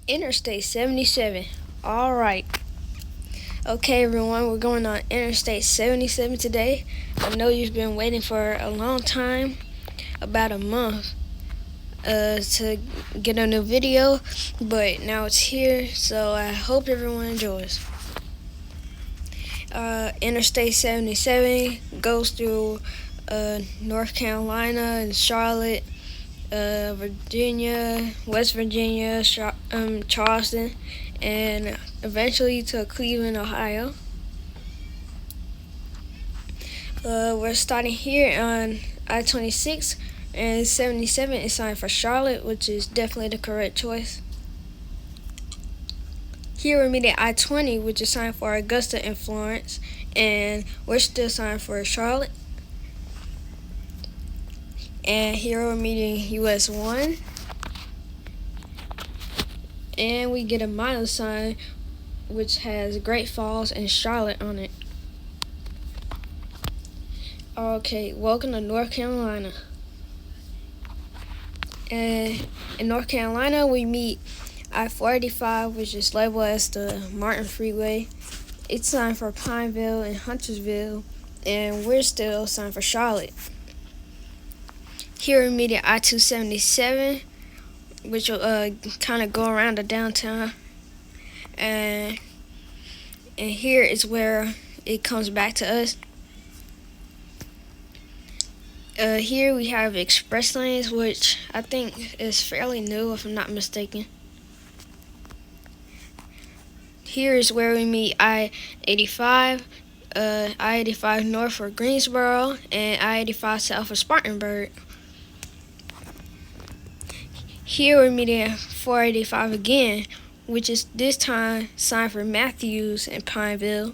Interstate 77. All right. Okay, everyone, we're going on Interstate 77 today. I know you've been waiting for a long time, about a month, to get a new video, but now it's here, so I hope everyone enjoys. Interstate 77 goes through North Carolina and Charlotte, Virginia, West Virginia, Charleston, and eventually to Cleveland, Ohio. We're starting here on I-26, and 77 is signed for Charlotte, which is definitely the correct choice. Here we're meeting I-20, which is signed for Augusta and Florence, and we're still signed for Charlotte. And here we're meeting US 1. And we get a minus sign which has Great Falls and Charlotte on it. Okay, welcome to North Carolina. And in North Carolina we meet I-485, which is labeled as the Martin Freeway. It's signed for Pineville and Huntersville, and we're still signed for Charlotte. Here we meet at I-277, which will kind of go around the downtown, and here is where it comes back to us. Here we have express lanes, which I think is fairly new, if I'm not mistaken. Here is where we meet I-85, I-85 north for Greensboro, and I-85 south for Spartanburg. Here we're meeting 485 again, which is this time signed for Matthews and Pineville.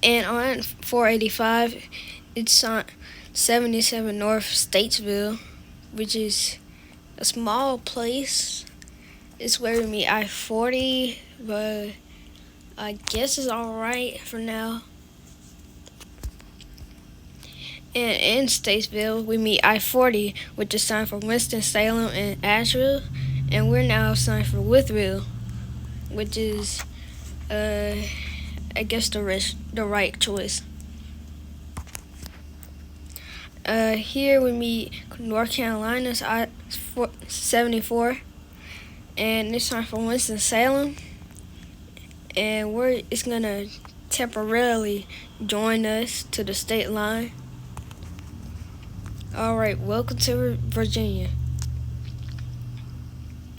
And on 485, it's on 77 North Statesville, which is a small place. It's where we meet I-40, but I guess it's alright for now. And in Statesville, we meet I-40, which is signed for Winston-Salem and Asheville, and we're now signed for Withville, which is, I guess, the right choice. Here we meet North Carolina's I-74, and it's signed for Winston-Salem, and it's gonna temporarily join us to the state line. Alright, welcome to Virginia.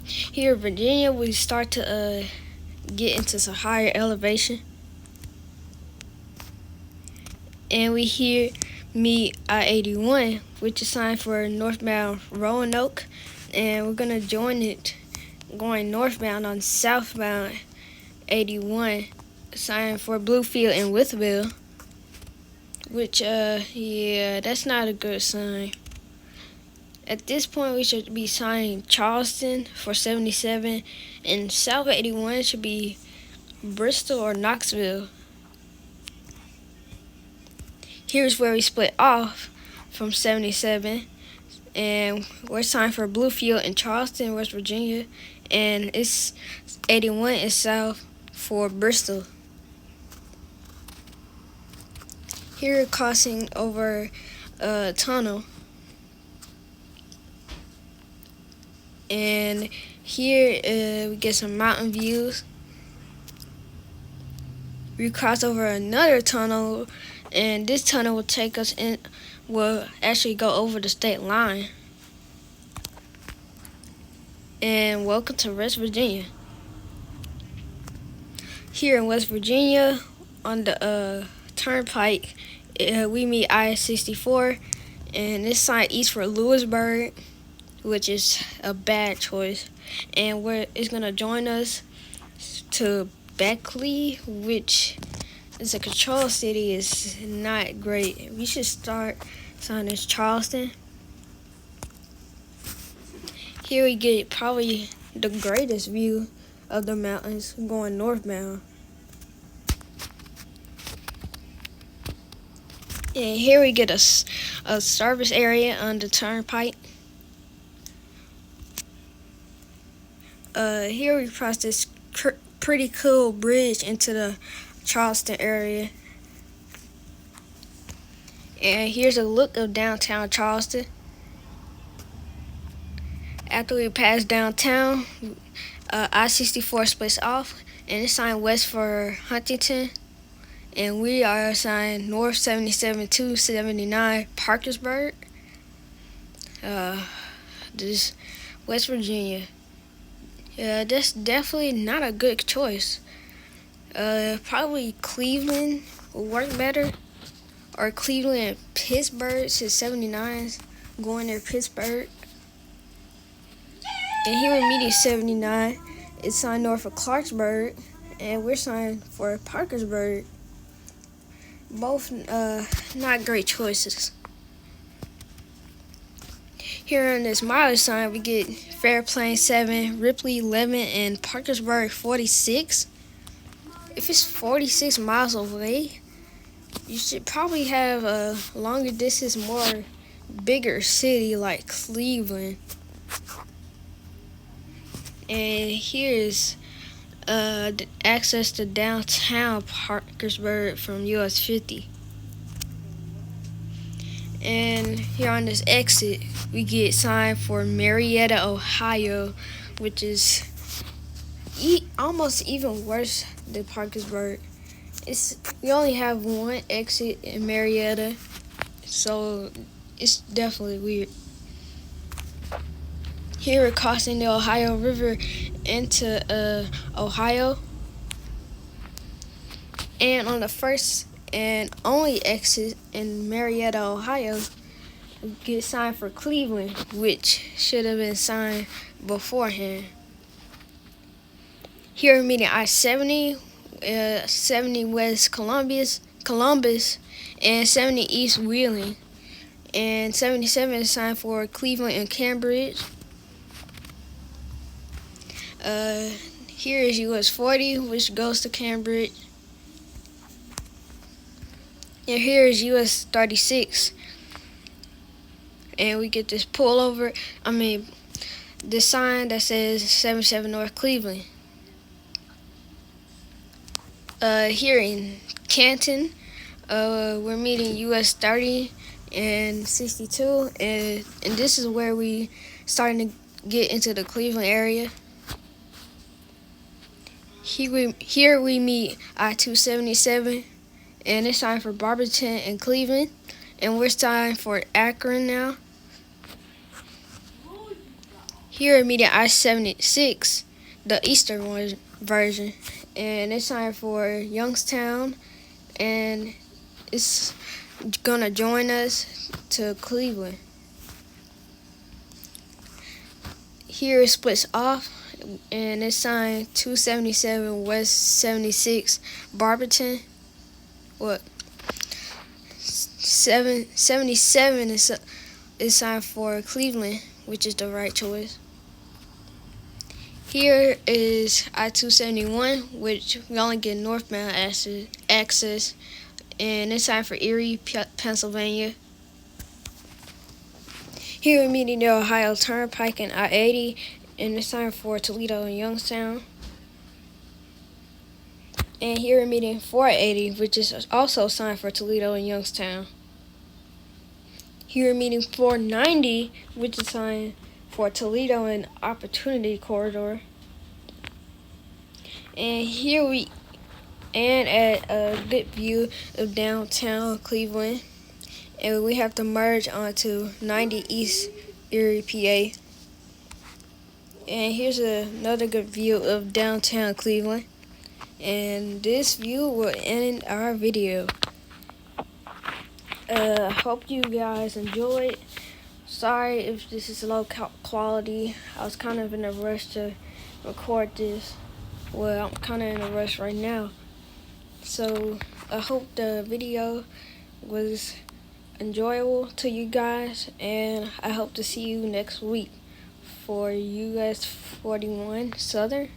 Here in Virginia, we start to get into some higher elevation. And we here meet I-81, which is signed for northbound Roanoke. And we're going to join it going northbound on southbound 81, signed for Bluefield and Withville. Which, yeah, that's not a good sign. At this point, we should be signing Charleston for 77, and South 81 should be Bristol or Knoxville. Here's where we split off from 77, and we're signed for Bluefield and Charleston, West Virginia, and it's 81 is south for Bristol. Here, crossing over a tunnel, and here we get some mountain views. We cross over another tunnel, and this tunnel will take us in. Will actually go over the state line. And welcome to West Virginia. Here in West Virginia, on the turnpike, we meet I-64, and this sign east for Lewisburg, which is a bad choice, and it's gonna join us to Beckley, which is a control city. Is not great. We should start signing Charleston. Here we get probably the greatest view of the mountains going northbound. And here we get a service area on the turnpike. Here we cross this pretty cool bridge into the Charleston area. And here's a look of downtown Charleston. After we pass downtown, I-64 splits off, and it's signed west for Huntington. And we are assigned north 77 to 79 Parkersburg. This West Virginia. Yeah, that's definitely not a good choice. Probably Cleveland will work better, or Cleveland and Pittsburgh, since 79's going there Pittsburgh. And here we're meeting 79. It's signed north of Clarksburg, and we're signed for Parkersburg. Both not great choices. Here on this mileage sign, we get Fairplain 7, Ripley 11, and Parkersburg 46. If it's 46 miles away, you should probably have a longer distance, more bigger city like Cleveland. And here's the access to downtown Parkersburg from US 50. And here on this exit, we get signed for Marietta, Ohio, which is almost even worse than Parkersburg. We only have one exit in Marietta, so it's definitely weird. Here we're crossing the Ohio River into Ohio. And on the first and only exit in Marietta, Ohio, we get signed for Cleveland, which should have been signed beforehand. Here we're meeting I-70, 70 West Columbus, and 70 East Wheeling. And 77 is signed for Cleveland and Cambridge. Here is US 40, which goes to Cambridge. And here is US 36. And we get this this sign that says 77 North Cleveland. Here in Canton, we're meeting US 30 and 62. And this is where we starting to get into the Cleveland area. Here we meet I-277, and it's signed for Barberton and Cleveland, and we're signed for Akron now. Here we're meeting I-76, the eastern version, and it's signed for Youngstown, and it's gonna join us to Cleveland. Here it splits off, and it's signed 277 West 76 Barberton. 77 is signed for Cleveland, which is the right choice. Here is I-271, which we only get northbound access, and it's signed for Erie, Pennsylvania. Here we're meeting the Ohio Turnpike and I-80, and it's signed for Toledo and Youngstown. And here we're meeting 480, which is also signed for Toledo and Youngstown. Here we're meeting 490, which is signed for Toledo and Opportunity Corridor. And at a good view of downtown Cleveland. And we have to merge onto 90 East Erie, PA. And here's another good view of downtown Cleveland. And this view will end our video. Hope you guys enjoyed. Sorry if this is low quality. I was kind of in a rush to record this. Well, I'm kind of in a rush right now. So I hope the video was enjoyable to you guys, and I hope to see you next week for US 41 Southern.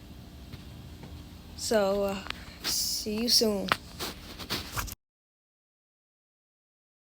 So see you soon.